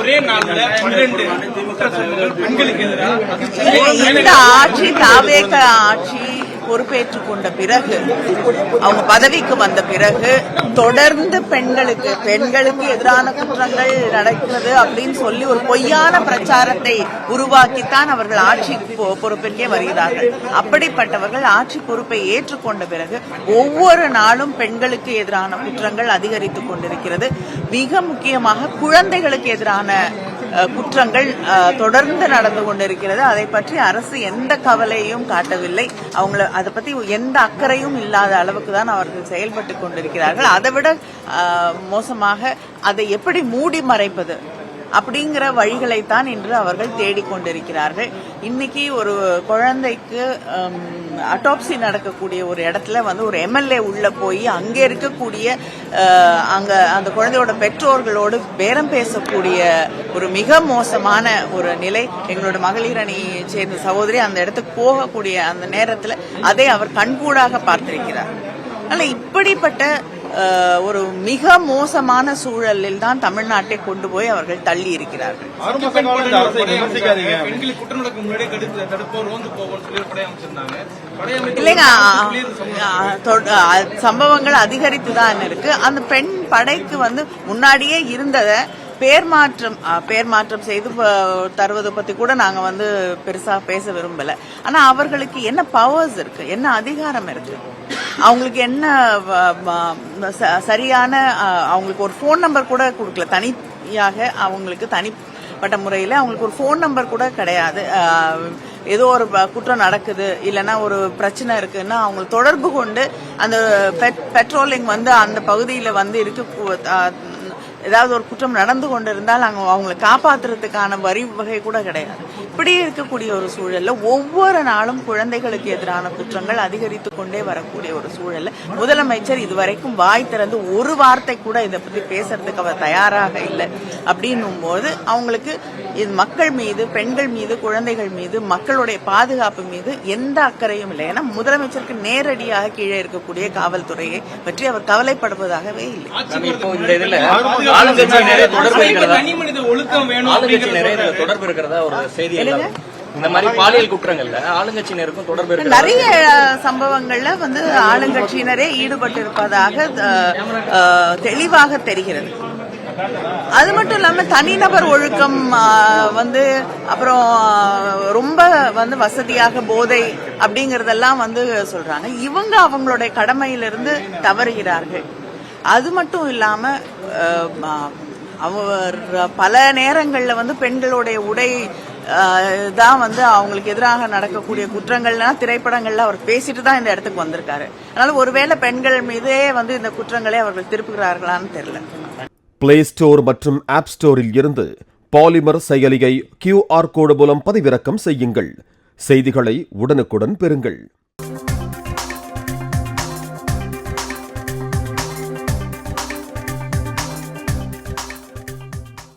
ஒரே நாள்ல 12 பெண்களுக்கு இந்த ஆட்சி தாவேக ஆட்சி பொறுப்பேற்றுக் கொண்ட பிறகு அவங்க பதவிக்கு வந்த பிறகு தொடர்ந்து பெண்களுக்கு எதிரான குற்றங்கள் நடக்கிறது அப்படின்னு சொல்லி ஒரு பொய்யான பிரச்சாரத்தை உருவாக்கித்தான் அவர்கள் ஆட்சி பொறுப்பிற்கே வருகிறார்கள். அப்படிப்பட்டவர்கள் ஆட்சி பொறுப்பை ஏற்றுக்கொண்ட பிறகு ஒவ்வொரு நாளும் பெண்களுக்கு எதிரான குற்றங்கள் அதிகரித்துக் கொண்டிருக்கிறது. மிக முக்கியமாக குழந்தைகளுக்கு எதிரான குற்றங்கள் தொடர்ந்து நடந்து கொண்டிருக்கிறது. அதை பற்றி அரசு எந்த கவலையும் காட்டவில்லை. அவங்கள அதை பத்தி எந்த அக்கறையும் இல்லாத அளவுக்கு தான் அவர்கள் செயல்பட்டு கொண்டிருக்கிறார்கள். அதை விட மோசமாக அதை எப்படி மூடி மறைப்பது அப்படிங்கிற வழிகளைத்தான் இன்று அவர்கள் தேடிக்கொண்டிருக்கிறார்கள். இன்னைக்கு ஒரு குழந்தைக்கு அட்டாப்சி நடக்கக்கூடிய ஒரு இடத்துல ஒரு எம்எல்ஏ உள்ள போய் அங்கே இருக்கக்கூடிய அந்த குழந்தையோட பெற்றோர்களோடு பேரம் பேசக்கூடிய ஒரு மிக மோசமான ஒரு நிலை. எங்களோட மகளிர் அணியை சேர்ந்த சகோதரி அந்த இடத்துக்கு போகக்கூடிய அந்த நேரத்தில் அதை அவர் கண்கூடாக பார்த்திருக்கிறார். அதனால இப்படிப்பட்ட ஒரு மிக மோசமான சூழலில் தான் தமிழ்நாட்டை கொண்டு போய் அவர்கள் தள்ளி இருக்கிறார்கள். இல்லைங்க, சம்பவங்கள் அதிகரித்து தான் இருக்கு. அந்த பெண் படைக்கு முன்னாடியே இருந்தத பேர் மாற்றம் செய்து தருவதை பத்தி கூட நாங்க பெருசா பேச விரும்பல. ஆனா அவர்களுக்கு என்ன பவர்ஸ் இருக்கு, என்ன அதிகாரம் இருக்கு, அவங்களுக்கு என்ன சரியான அவங்களுக்கு ஒரு போன் நம்பர் கூட கொடுக்கல. தனியாக அவங்களுக்கு தனிப்பட்ட முறையில் அவங்களுக்கு ஒரு போன் நம்பர் கூட கிடையாது. ஏதோ ஒரு குற்றம் நடக்குது இல்லைன்னா ஒரு பிரச்சனை இருக்குன்னா அவங்க தொடர்பு கொண்டு அந்த பெட்ரோலிங் அந்த பகுதியில் இருக்க ஏதாவது ஒரு குற்றம் நடந்து கொண்டிருந்தால் அவங்களை காப்பாற்றுறதுக்கான வகை கூட கிடையாது. இப்படி இருக்கக்கூடிய ஒரு சூழல்ல ஒவ்வொரு நாளும் குழந்தைகளுக்கு எதிரான குற்றங்கள் அதிகரித்துக் கொண்டே வரக்கூடிய ஒரு சூழல்ல முதலமைச்சர் இதுவரைக்கும் வாய் திறந்து ஒரு வார்த்தை கூட இதை பத்தி பேசுறதுக்கு அவர் தயாராக இல்லை. அப்படின்னும் போது அவங்களுக்கு இது மக்கள் மீது, பெண்கள் மீது, குழந்தைகள் மீது, மக்களுடைய பாதுகாப்பு மீது எந்த அக்கறையும் இல்லை. ஏன்னா முதலமைச்சருக்கு நேரடியாக கீழே இருக்கக்கூடிய காவல்துறையை பற்றி அவர் கவலைப்படுவதாகவே இல்லை. தொடர்பு இருக்கிறதா ஒரு செய்தி. இந்த மாதிரி பாலியல் குற்றங்கள்ல ஆளுங்கட்சியினருக்கும் தொடர்பு இருக்கு. நிறைய சம்பவங்கள்ல ஆளுங்கட்சியினரே ஈடுபட்டு இருப்பதாக தெளிவாக தெரிகிறது. அது மட்டும் இல்லாம தனிநபர் ஒழுக்கம் அப்புறம் ரொம்ப வசதியாக போதை அப்படிங்கறதெல்லாம் சொல்றாங்க. இவங்க அவங்களுடைய கடமையிலிருந்து தவறுகிறார்கள். அது மட்டும் இல்லாம அவர் பல நேரங்கள்ல பெண்களுடைய உடை தான் அவங்களுக்கு எதிராக நடக்கக்கூடிய குற்றங்கள்லாம் திரைப்படங்கள்ல அவர் பேசிட்டு தான் இந்த இடத்துக்கு வந்திருக்காரு. அதனால ஒருவேளை பெண்கள் மீதே இந்த குற்றங்களை அவர்கள் திருப்புகிறார்களான்னு தெரியல. பிளே ஸ்டோர் மற்றும் ஆப் ஸ்டோரில் இருந்து பாலிமர் செயலியை QR கோடு மூலம் பதிவிறக்கம் செய்யுங்கள். செய்திகளை உடனுக்குடன் பெறுங்கள்.